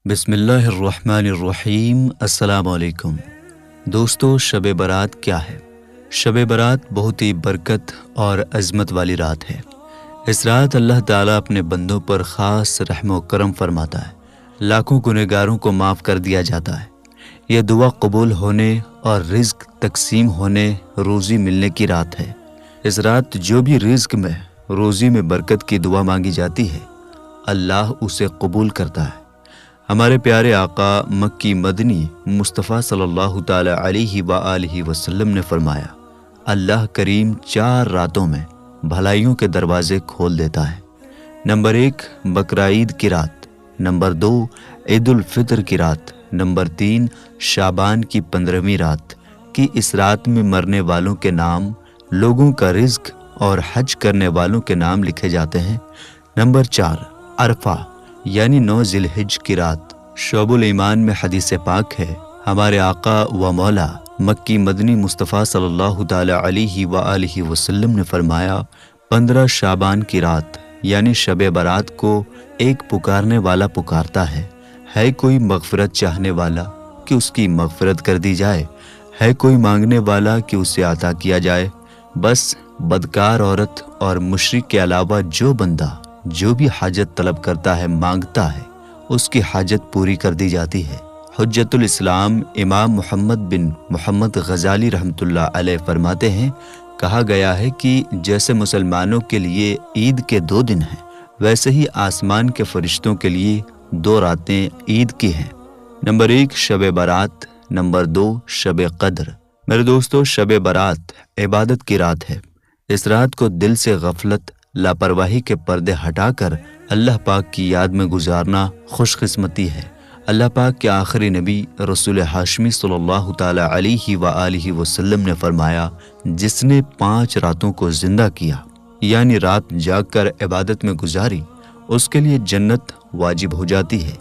بسم اللہ الرحمن الرحیم۔ السلام علیکم دوستو، شب برات کیا ہے؟ شب برات بہت ہی برکت اور عظمت والی رات ہے۔ اس رات اللہ تعالیٰ اپنے بندوں پر خاص رحم و کرم فرماتا ہے، لاکھوں گنہگاروں کو معاف کر دیا جاتا ہے۔ یہ دعا قبول ہونے اور رزق تقسیم ہونے، روزی ملنے کی رات ہے۔ اس رات جو بھی رزق میں، روزی میں برکت کی دعا مانگی جاتی ہے، اللہ اسے قبول کرتا ہے۔ ہمارے پیارے آقا مکی مدنی مصطفیٰ صلی اللہ تعالی علیہ وآلہ وسلم نے فرمایا، اللہ کریم 4 راتوں میں بھلائیوں کے دروازے کھول دیتا ہے۔ نمبر 1 بقرعید کی رات، نمبر 2 عید الفطر کی رات، نمبر 3 شعبان کی 15ویں رات کی اس رات میں مرنے والوں کے نام، لوگوں کا رزق اور حج کرنے والوں کے نام لکھے جاتے ہیں۔ نمبر 4 عرفہ یعنی 9 ذی الحجہ کی رات۔ شعب الایمان میں حدیث پاک ہے، ہمارے آقا و مولا مکی مدنی مصطفیٰ صلی اللہ تعالی علیہ وآلہ وسلم نے فرمایا، 15 شعبان کی رات یعنی شب برات کو ایک پکارنے والا پکارتا ہے کوئی مغفرت چاہنے والا کہ اس کی مغفرت کر دی جائے، ہے کوئی مانگنے والا کہ اسے عطا کیا جائے۔ بس بدکار عورت اور مشرک کے علاوہ جو بندہ جو بھی حاجت طلب کرتا ہے، مانگتا ہے، اس کی حاجت پوری کر دی جاتی ہے۔ حجت الاسلام امام محمد بن محمد غزالی رحمۃ اللہ علیہ فرماتے ہیں، کہا گیا ہے کہ جیسے مسلمانوں کے لیے عید کے 2 دن ہیں، ویسے ہی آسمان کے فرشتوں کے لیے 2 راتیں عید کی ہیں۔ نمبر 1 شب برات، نمبر 2 شب قدر۔ میرے دوستو، شب برات عبادت کی رات ہے۔ اس رات کو دل سے غفلت، لاپرواہی کے پردے ہٹا کر اللہ پاک کی یاد میں گزارنا خوش قسمتی ہے۔ اللہ پاک کے آخری نبی رسول ہاشمی صلی اللہ تعالی علیہ وآلہ وسلم نے فرمایا، جس نے 5 راتوں کو زندہ کیا یعنی رات جاگ کر عبادت میں گزاری، اس کے لیے جنت واجب ہو جاتی ہے۔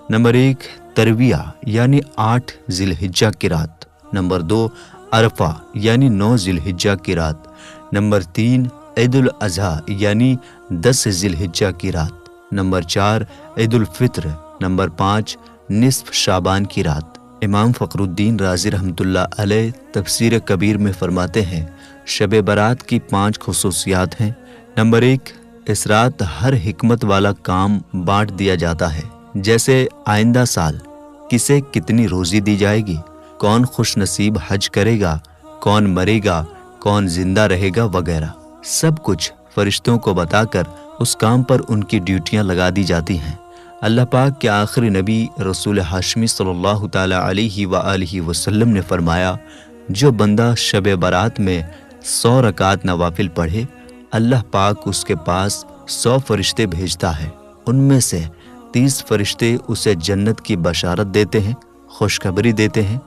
نمبر 1 ترویہ یعنی 8 ذی الحجہ کی رات، نمبر 2 عرفہ یعنی 9 ذی الحجہ کی رات، نمبر 3 عید الاضحیٰ یعنی 10 ذی الحجہ کی رات، نمبر 4 عید الفطر، نمبر 5 نصف شعبان کی رات۔ امام فخر الدین رازی رحمۃ اللہ علیہ تفسیر کبیر میں فرماتے ہیں، شب برات کی 5 خصوصیات ہیں۔ نمبر 1 اس رات ہر حکمت والا کام بانٹ دیا جاتا ہے، جیسے آئندہ سال کسے کتنی روزی دی جائے گی، کون خوش نصیب حج کرے گا، کون مرے گا، کون زندہ رہے گا وغیرہ، سب کچھ فرشتوں کو بتا کر اس کام پر ان کی ڈیوٹیاں لگا دی جاتی ہیں۔ اللہ پاک کے آخری نبی رسول ہاشمی صلی اللہ تعالی علیہ وآلہ وسلم نے فرمایا، جو بندہ شب برات میں 100 رکعت نوافل پڑھے، اللہ پاک اس کے پاس 100 فرشتے بھیجتا ہے، ان میں سے 30 فرشتے اسے جنت کی بشارت دیتے ہیں، خوشخبری دیتے ہیں،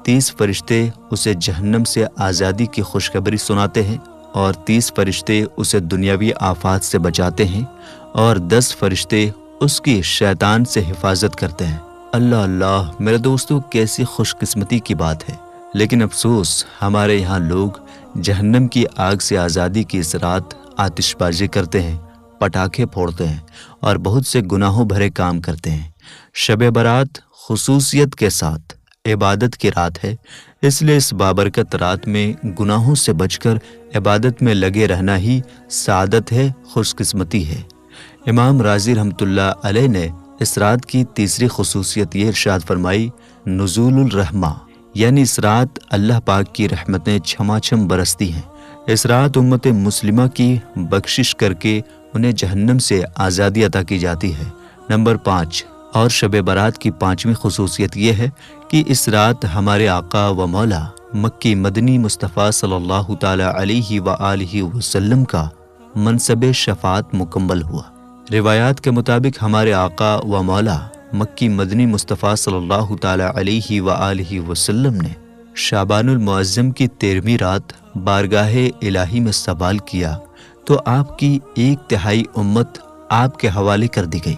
30 فرشتے اسے جہنم سے آزادی کی خوشخبری سناتے ہیں، اور 30 فرشتے اسے دنیاوی آفات سے بچاتے ہیں، اور 10 فرشتے اس کی شیطان سے حفاظت کرتے ہیں۔ اللہ اللہ، میرے دوستو، کیسی خوش قسمتی کی بات ہے۔ لیکن افسوس، ہمارے یہاں لوگ جہنم کی آگ سے آزادی کی اس رات آتش بازی کرتے ہیں، پٹاخے پھوڑتے ہیں اور بہت سے گناہوں بھرے کام کرتے ہیں۔ شب برات خصوصیت کے ساتھ عبادت کی رات ہے، اس لیے اس بابرکت رات میں گناہوں سے بچ کر عبادت میں لگے رہنا ہی سعادت ہے، خوش قسمتی ہے۔ امام رازی رحمۃ اللہ علیہ نے اس رات کی تیسری خصوصیت یہ ارشاد فرمائی، نزول الرحمہ یعنی اس رات اللہ پاک کی رحمتیں چھما چھم برستی ہیں۔ اس رات امت مسلمہ کی بخشش کر کے انہیں جہنم سے آزادی عطا کی جاتی ہے۔ نمبر 5 اور شب برات کی 5ویں خصوصیت یہ ہے کہ اس رات ہمارے آقا و مولا مکی مدنی مصطفیٰ صلی اللہ تعالی علیہ وآلہ وسلم کا منصب شفاعت مکمل ہوا۔ روایات کے مطابق ہمارے آقا و مولا مکی مدنی مصطفیٰ صلی اللہ تعالی علیہ وآلہ وسلم نے شعبان المعظم کی 13ویں رات بارگاہ الہی میں سوال کیا تو آپ کی 1/3 امت آپ کے حوالے کر دی گئی۔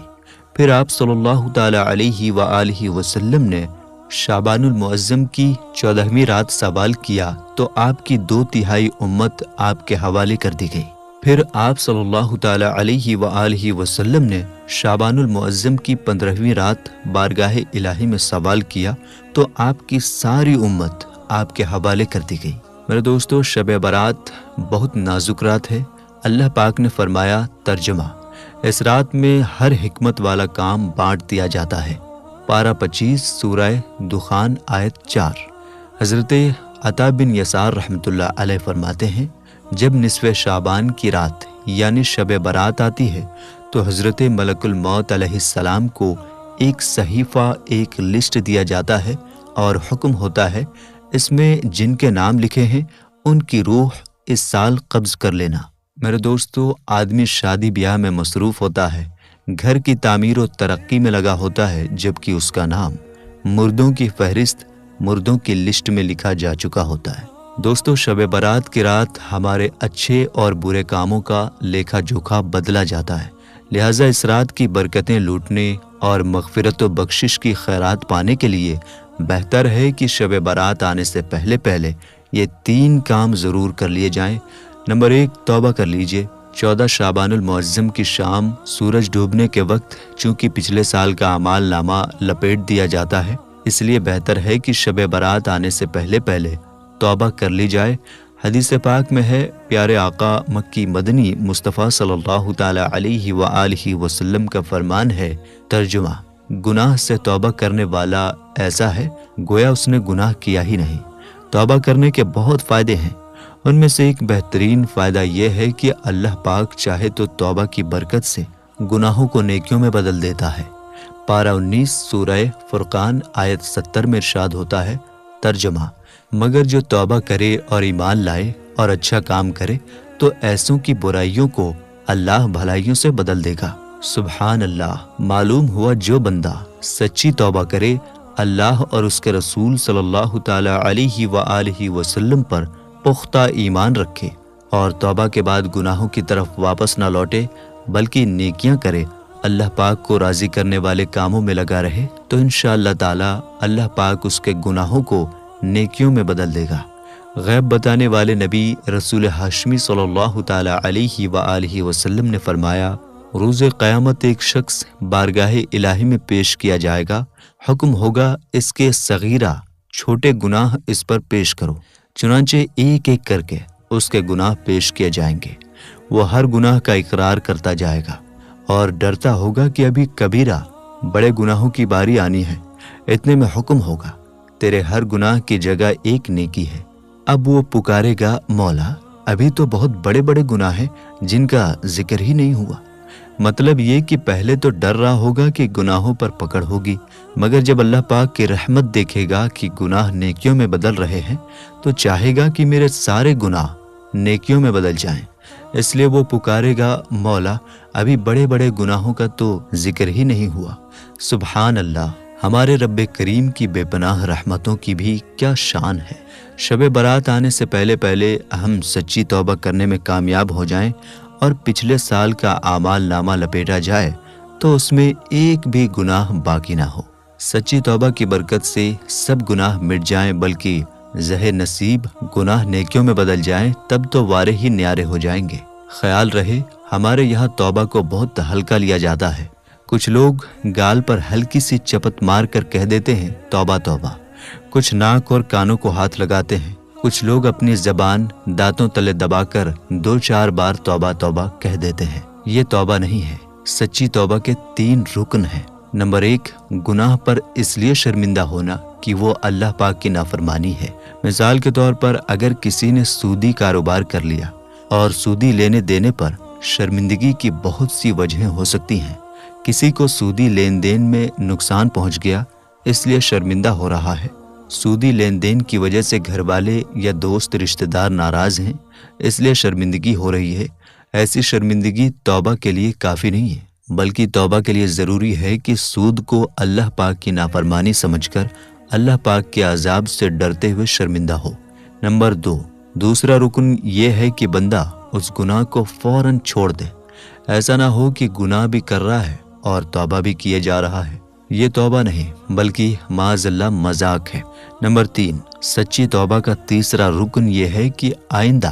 پھر آپ صلی اللہ تعالی علیہ وآلہ وسلم نے شعبان المعظم کی 14ویں رات سوال کیا تو آپ کی 2/3 امت آپ کے حوالے کر دی گئی۔ پھر آپ صلی اللہ تعالی علیہ وآلہ وسلم نے شعبان المعظم کی 15ویں رات بارگاہ الہی میں سوال کیا تو آپ کی ساری امت آپ کے حوالے کر دی گئی۔ میرے دوستو، شب برات بہت نازک رات ہے۔ اللہ پاک نے فرمایا، ترجمہ: اس رات میں ہر حکمت والا کام بانٹ دیا جاتا ہے۔ پارہ 25 سورہ دخان آیت 4۔ حضرت عطا بن یسار رحمۃ اللہ علیہ فرماتے ہیں، جب نصف شعبان کی رات یعنی شب برات آتی ہے تو حضرت ملک الموت علیہ السلام کو ایک صحیفہ، ایک لسٹ دیا جاتا ہے اور حکم ہوتا ہے اس میں جن کے نام لکھے ہیں ان کی روح اس سال قبض کر لینا۔ میرے دوستو، آدمی شادی بیاہ میں مصروف ہوتا ہے، گھر کی تعمیر و ترقی میں لگا ہوتا ہے، جبکہ اس کا نام مردوں کی فہرست، مردوں کی لسٹ میں لکھا جا چکا ہوتا ہے۔ دوستو، شب برات کی رات ہمارے اچھے اور برے کاموں کا لیکھا جوکھا بدلا جاتا ہے، لہٰذا اس رات کی برکتیں لوٹنے اور مغفرت و بخشش کی خیرات پانے کے لیے بہتر ہے کہ شب برات آنے سے پہلے یہ 3 کام ضرور کر لیے جائیں۔ نمبر 1، توبہ کر لیجئے۔ 14 شعبان المعظم کی شام سورج ڈوبنے کے وقت چونکہ پچھلے سال کا اعمال نامہ لپیٹ دیا جاتا ہے، اس لیے بہتر ہے کہ شب برات آنے سے پہلے توبہ کر لی جائے۔ حدیث پاک میں ہے، پیارے آقا مکی مدنی مصطفیٰ صلی اللہ تعالی علیہ وآلہ وسلم کا فرمان ہے، ترجمہ: گناہ سے توبہ کرنے والا ایسا ہے گویا اس نے گناہ کیا ہی نہیں۔ توبہ کرنے کے بہت فائدے ہیں، ان میں سے ایک بہترین فائدہ یہ ہے کہ اللہ پاک چاہے تو توبہ کی برکت سے گناہوں کو نیکیوں میں بدل دیتا ہے۔ پارہ 19 سورہ فرقان آیت 70 میں ارشاد ہوتا ہے، ترجمہ: مگر جو توبہ کرے اور ایمان لائے اور اچھا کام کرے تو ایسوں کی برائیوں کو اللہ بھلائیوں سے بدل دے گا۔ سبحان اللہ! معلوم ہوا جو بندہ سچی توبہ کرے، اللہ اور اس کے رسول صلی اللہ تعالی علیہ وآلہ وسلم پر پختہ ایمان رکھے اور توبہ کے بعد گناہوں کی طرف واپس نہ لوٹے بلکہ نیکیاں کرے، اللہ پاک کو راضی کرنے والے کاموں میں لگا رہے، تو انشاءاللہ تعالی اللہ پاک اس کے گناہوں کو نیکیوں میں بدل دے گا۔ غیب بتانے والے نبی رسول ہاشمی صلی اللہ تعالی علیہ وآلہ وسلم نے فرمایا، روز قیامت ایک شخص بارگاہ الہی میں پیش کیا جائے گا، حکم ہوگا اس کے صغیرہ چھوٹے گناہ اس پر پیش کرو، چنانچہ ایک ایک کر کے اس کے گناہ پیش کیے جائیں گے۔ وہ ہر گناہ کا اقرار کرتا جائے گا اور ڈرتا ہوگا کہ ابھی کبیرہ بڑے گناہوں کی باری آنی ہے۔ اتنے میں حکم ہوگا، تیرے ہر گناہ کی جگہ ایک نیکی ہے۔ اب وہ پکارے گا، مولا ابھی تو بہت بڑے بڑے گناہ ہیں جن کا ذکر ہی نہیں ہوا۔ مطلب یہ کہ پہلے تو ڈر رہا ہوگا کہ گناہوں پر پکڑ ہوگی، مگر جب اللہ پاک کی رحمت دیکھے گا کہ گناہ نیکیوں میں بدل رہے ہیں تو چاہے گا کہ میرے سارے گناہ نیکیوں میں بدل جائیں، اس لیے وہ پکارے گا، مولا ابھی بڑے بڑے گناہوں کا تو ذکر ہی نہیں ہوا۔ سبحان اللہ! ہمارے رب کریم کی بے پناہ رحمتوں کی بھی کیا شان ہے۔ شب برات آنے سے پہلے ہم سچی توبہ کرنے میں کامیاب ہو جائیں اور پچھلے سال کا اعمال نامہ لپیٹا جائے تو اس میں ایک بھی گناہ باقی نہ ہو۔ سچی توبہ کی برکت سے سب گناہ مٹ جائیں بلکہ زہ نصیب گناہ نیکیوں میں بدل جائیں، تب تو وارے ہی نیارے ہو جائیں گے۔ خیال رہے، ہمارے یہاں توبہ کو بہت ہلکا لیا جاتا ہے۔ کچھ لوگ گال پر ہلکی سی چپت مار کر کہہ دیتے ہیں توبہ توبہ، کچھ ناک اور کانوں کو ہاتھ لگاتے ہیں، کچھ لوگ اپنی زبان دانتوں تلے دبا کر 2-4 بار توبہ توبہ کہہ دیتے ہیں۔ یہ توبہ نہیں ہے۔ سچی توبہ کے 3 رکن ہیں۔ نمبر 1، گناہ پر اس لیے شرمندہ ہونا کہ وہ اللہ پاک کی نافرمانی ہے۔ مثال کے طور پر اگر کسی نے سودی کاروبار کر لیا اور سودی لینے دینے پر شرمندگی کی بہت سی وجہیں ہو سکتی ہیں۔ کسی کو سودی لین دین میں نقصان پہنچ گیا، اس لیے شرمندہ ہو رہا ہے۔ سودی لین دین کی وجہ سے گھر والے یا دوست رشتہ دار ناراض ہیں، اس لیے شرمندگی ہو رہی ہے۔ ایسی شرمندگی توبہ کے لیے کافی نہیں ہے، بلکہ توبہ کے لیے ضروری ہے کہ سود کو اللہ پاک کی نافرمانی سمجھ کر اللہ پاک کے عذاب سے ڈرتے ہوئے شرمندہ ہو۔ نمبر 2، دوسرا رکن یہ ہے کہ بندہ اس گناہ کو فوراً چھوڑ دے۔ ایسا نہ ہو کہ گناہ بھی کر رہا ہے اور توبہ بھی کیے جا رہا ہے، یہ توبہ نہیں بلکہ معاذ اللہ مذاق ہے۔ نمبر 3، سچی توبہ کا تیسرا رکن یہ ہے کہ آئندہ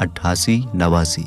88-89।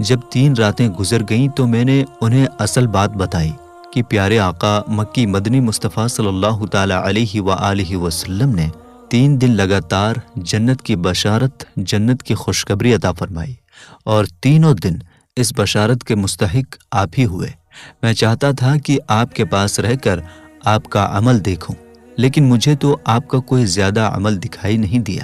جب 3 راتیں گزر گئیں تو میں نے انہیں اصل بات بتائی کہ پیارے آقا مکی مدنی مصطفیٰ صلی اللہ تعالی علیہ وآلہ وسلم نے 3 دن لگاتار جنت کی بشارت، جنت کی خوشخبری عطا فرمائی، اور تینوں دن اس بشارت کے مستحق آپ ہی ہوئے۔ میں چاہتا تھا کہ آپ کے پاس رہ کر آپ کا عمل دیکھوں، لیکن مجھے تو آپ کا کوئی زیادہ عمل دکھائی نہیں دیا۔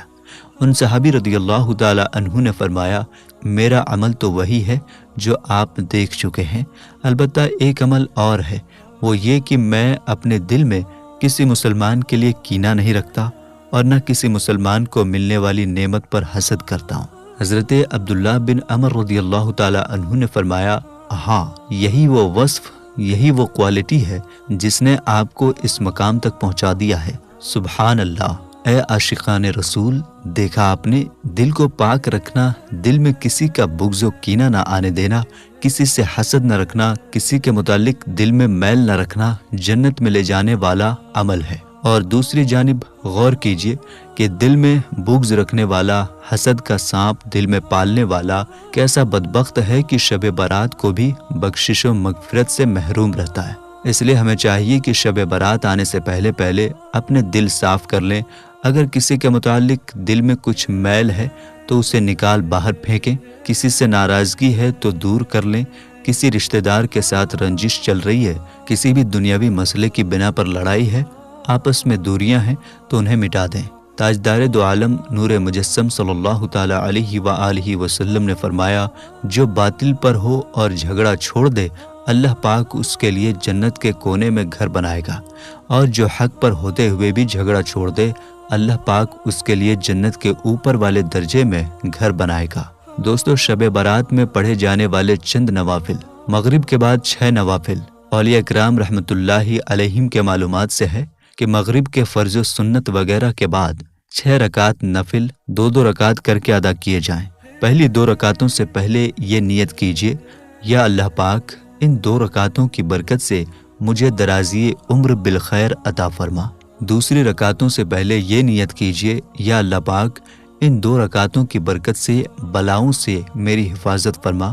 ان صحابی رضی اللہ تعالی عنہ نے فرمایا، میرا عمل تو وہی ہے جو آپ دیکھ چکے ہیں، البتہ ایک عمل اور ہے، وہ یہ کہ میں اپنے دل میں کسی مسلمان کے لیے کینہ نہیں رکھتا اور نہ کسی مسلمان کو ملنے والی نعمت پر حسد کرتا ہوں۔ حضرت عبداللہ بن عمر رضی اللہ تعالی عنہ نے فرمایا، ہاں یہی وہ وصف، یہی وہ کوالٹی ہے جس نے آپ کو اس مقام تک پہنچا دیا ہے۔ سبحان اللہ! اے عاشقان رسول، دیکھا آپ نے، دل کو پاک رکھنا، دل میں کسی کا بغض و کینہ نہ آنے دینا، کسی سے حسد نہ رکھنا، کسی کے متعلق دل میں میل نہ رکھنا جنت میں لے جانے والا عمل ہے۔ اور دوسری جانب غور کیجئے کہ دل میں بغض رکھنے والا، حسد کا سانپ دل میں پالنے والا کیسا بدبخت ہے کہ شب برات کو بھی بخشش و مغفرت سے محروم رہتا ہے۔ اس لیے ہمیں چاہیے کہ شب برات آنے سے پہلے اپنے دل صاف کر لیں۔ اگر کسی کے متعلق دل میں کچھ میل ہے تو اسے نکال باہر پھینکیں، کسی سے ناراضگی ہے تو دور کر لیں، کسی رشتہ دار کے ساتھ رنجش چل رہی ہے، کسی بھی دنیاوی مسئلے کی بنا پر لڑائی ہے، آپس میں دوریاں ہیں تو انہیں مٹا دیں۔ تاجدار دو عالم نور مجسم صلی اللہ تعالی علیہ وآلہ وسلم نے فرمایا، جو باطل پر ہو اور جھگڑا چھوڑ دے، اللہ پاک اس کے لیے جنت کے کونے میں گھر بنائے گا، اور جو حق پر ہوتے ہوئے بھی جھگڑا چھوڑ دے، اللہ پاک اس کے لیے جنت کے اوپر والے درجے میں گھر بنائے گا۔ دوستو، شب برات میں پڑھے جانے والے چند نوافل، مغرب کے بعد 6 نوافل۔ اولیاء کرام رحمۃ اللہ علیہم کے معلومات سے ہے کہ مغرب کے فرض و سنت وغیرہ کے بعد 6 رکعت نفل 2 رکعت کر کے ادا کیے جائیں۔ پہلی 2 رکعتوں سے پہلے یہ نیت کیجیے، یا اللہ پاک ان 2 رکعتوں کی برکت سے مجھے درازی عمر بالخیر عطا فرما۔ دوسری رکعتوں سے پہلے یہ نیت کیجیے، یا اللہ پاک ان 2 رکعتوں کی برکت سے بلاؤں سے میری حفاظت فرما۔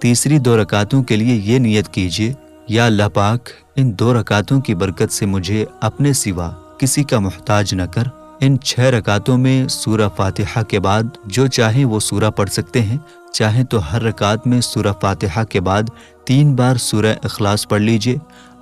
تیسری 2 رکعتوں کے لیے یہ نیت کیجیے، یا اللہ پاک ان 2 رکعتوں کی برکت سے مجھے اپنے سوا کسی کا محتاج نہ کر۔ ان 6 رکعتوں میں سورہ فاتحہ کے بعد جو چاہیں وہ سورہ پڑھ سکتے ہیں، چاہیں تو ہر رکعت میں سورہ فاتحہ کے بعد 3 بار سورہ اخلاص پڑھ لیجئے،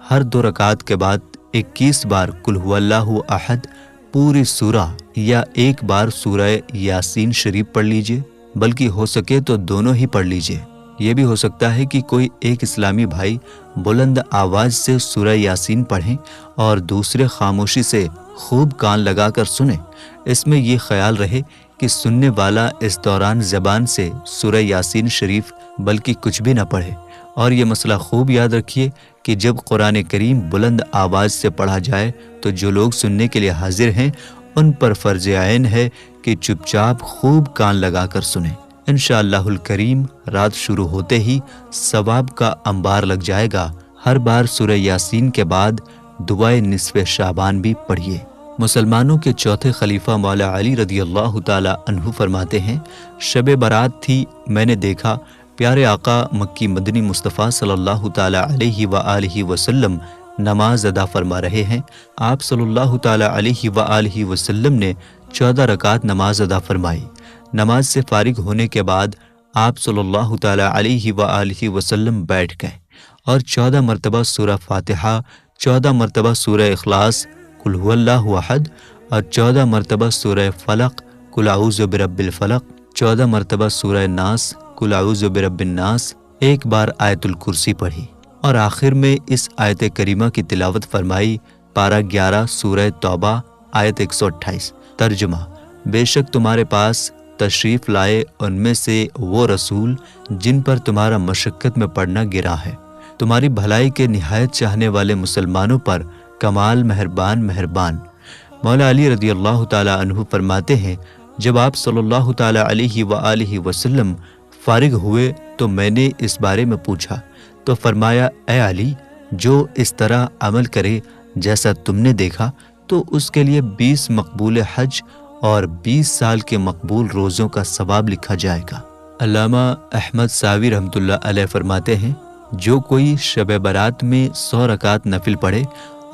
ہر 2 رکعت کے بعد 21 بار قل هو اللہ احد پوری سورہ، یا 1 بار سورہ یاسین شریف پڑھ لیجئے، بلکہ ہو سکے تو دونوں ہی پڑھ لیجئے۔ یہ بھی ہو سکتا ہے کہ کوئی ایک اسلامی بھائی بلند آواز سے سورہ یاسین پڑھیں اور دوسرے خاموشی سے خوب کان لگا کر سنیں۔ اس میں یہ خیال رہے کہ سننے والا اس دوران زبان سے سورہ یاسین شریف بلکہ کچھ بھی نہ پڑھے۔ اور یہ مسئلہ خوب یاد رکھیے کہ جب قرآن کریم بلند آواز سے پڑھا جائے تو جو لوگ سننے کے لیے حاضر ہیں ان پر فرض عین ہے کہ چپ چاپ خوب کان لگا کر سنیں۔ انشاءاللہ الکریم رات شروع ہوتے ہی ثواب کا انبار لگ جائے گا۔ ہر بار سورہ یاسین کے بعد دعائے نصف شعبان بھی پڑھیے۔ مسلمانوں کے چوتھے خلیفہ مولا علی رضی اللہ تعالی عنہ فرماتے ہیں، شب برات تھی، میں نے دیکھا پیارے آقا مکی مدنی مصطفیٰ صلی اللہ تعالی علیہ وآلہ وسلم نماز ادا فرما رہے ہیں۔ آپ صلی اللہ تعالی علیہ وآلہ وسلم نے 14 رکعت نماز ادا فرمائی۔ نماز سے فارغ ہونے کے بعد آپ صلی اللہ تعالی علیہ وآلہ وسلم بیٹھ گئے اور 14 مرتبہ سورہ فاتحہ، 14 مرتبہ سورہ اخلاص قل هو اللہ احد، اور 14 مرتبہ سورہ فلق قل اعوذ برب الفلق، 14 مرتبہ سورہ ناس قل اعوذ برب الناس، 1 بار آیت الکرسی پڑھی، اور آخر میں اس آیت کریمہ کی تلاوت فرمائی۔ پارہ 11 سورہ توبہ آیت 128۔ ترجمہ: بے شک تمہارے پاس تشریف لائے ان میں سے وہ رسول جن پر تمہارا مشقت میں پڑنا گرا ہے، تمہاری بھلائی کے نہایت چاہنے والے مسلمانوں پر کمال مہربان۔ مولا علی رضی اللہ تعالی عنہ فرماتے ہیں، جب آپ صلی اللہ تعالی علیہ وآلہ وسلم فارغ ہوئے تو میں نے اس بارے میں پوچھا تو فرمایا، اے علی، جو اس طرح عمل کرے جیسا تم نے دیکھا تو اس کے لیے 20 مقبول حج اور 20 سال کے مقبول روزوں کا ثواب لکھا جائے گا۔ علامہ احمد ساوی رحمۃ اللہ علیہ فرماتے ہیں، جو کوئی شب برات میں 100 رکعت نفل پڑھے،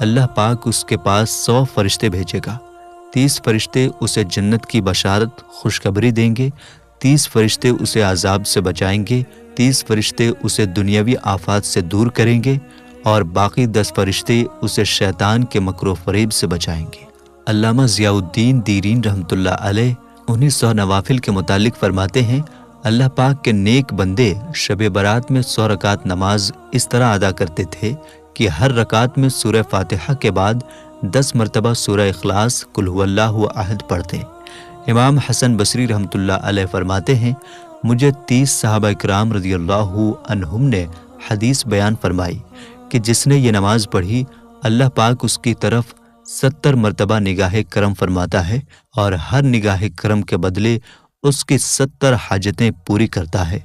اللہ پاک اس کے پاس 100 فرشتے بھیجے گا۔ 30 فرشتے اسے جنت کی بشارت خوشخبری دیں گے، 30 فرشتے اسے عذاب سے بچائیں گے، 30 فرشتے اسے دنیاوی آفات سے دور کریں گے، اور باقی 10 فرشتے اسے شیطان کے مکر و فریب سے بچائیں گے۔ علامہ ضیاء الدین دیرین رحمۃ اللہ علیہ انہیں 100 نوافل کے متعلق فرماتے ہیں، اللہ پاک کے نیک بندے شب برات میں 100 رکعت نماز اس طرح ادا کرتے تھے کہ ہر رکعت میں سورہ فاتحہ کے بعد 10 مرتبہ سورہ اخلاص، قل هو اللہ احد پڑھتے۔ امام حسن بصری رحمۃ اللہ علیہ فرماتے ہیں، مجھے 30 صحابہ اکرام رضی اللہ عنہم نے حدیث بیان فرمائی کہ جس نے یہ نماز پڑھی، اللہ پاک اس کی طرف 70 مرتبہ نگاہ کرم فرماتا ہے، اور ہر نگاہ کرم کے بدلے اس کی 70 حاجتیں پوری کرتا ہے۔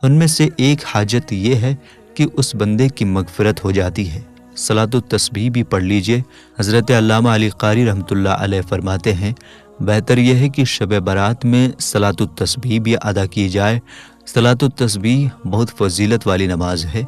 ان میں سے ایک حاجت یہ ہے کہ اس بندے کی مغفرت ہو جاتی ہے۔ صلاۃ التسبیح بھی پڑھ لیجئے۔ حضرت علامہ علی قاری رحمۃ اللہ علیہ فرماتے ہیں، بہتر یہ ہے کہ شب برات میں صلاۃ التسبیح بھی ادا کی جائے۔ صلاۃ التسبیح بہت فضیلت والی نماز ہے۔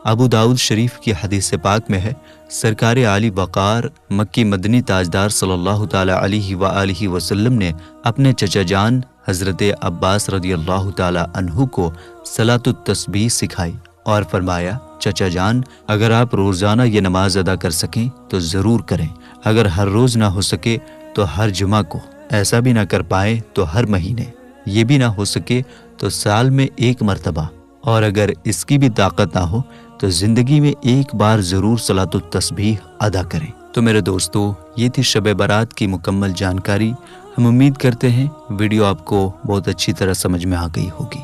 ابو داؤد شریف کی حدیث پاک میں ہے، سرکار عالی وقار مکی مدنی تاجدار صلی اللہ تعالی علیہ وآلہ وسلم نے اپنے چچا جان حضرت عباس رضی اللہ تعالی عنہ کو صلاۃ التسبیح سکھائی اور فرمایا، چچا جان، اگر آپ روزانہ یہ نماز ادا کر سکیں تو ضرور کریں، اگر ہر روز نہ ہو سکے تو ہر جمعہ کو، ایسا بھی نہ کر پائیں تو ہر مہینے، یہ بھی نہ ہو سکے تو سال میں 1 مرتبہ، اور اگر اس کی بھی طاقت نہ ہو تو زندگی میں 1 بار ضرور صلاۃ التسبیح ادا کریں۔ تو میرے دوستو، یہ تھی شب برات کی مکمل جانکاری۔ ہم امید کرتے ہیں ویڈیو آپ کو بہت اچھی طرح سمجھ میں آ گئی ہوگی۔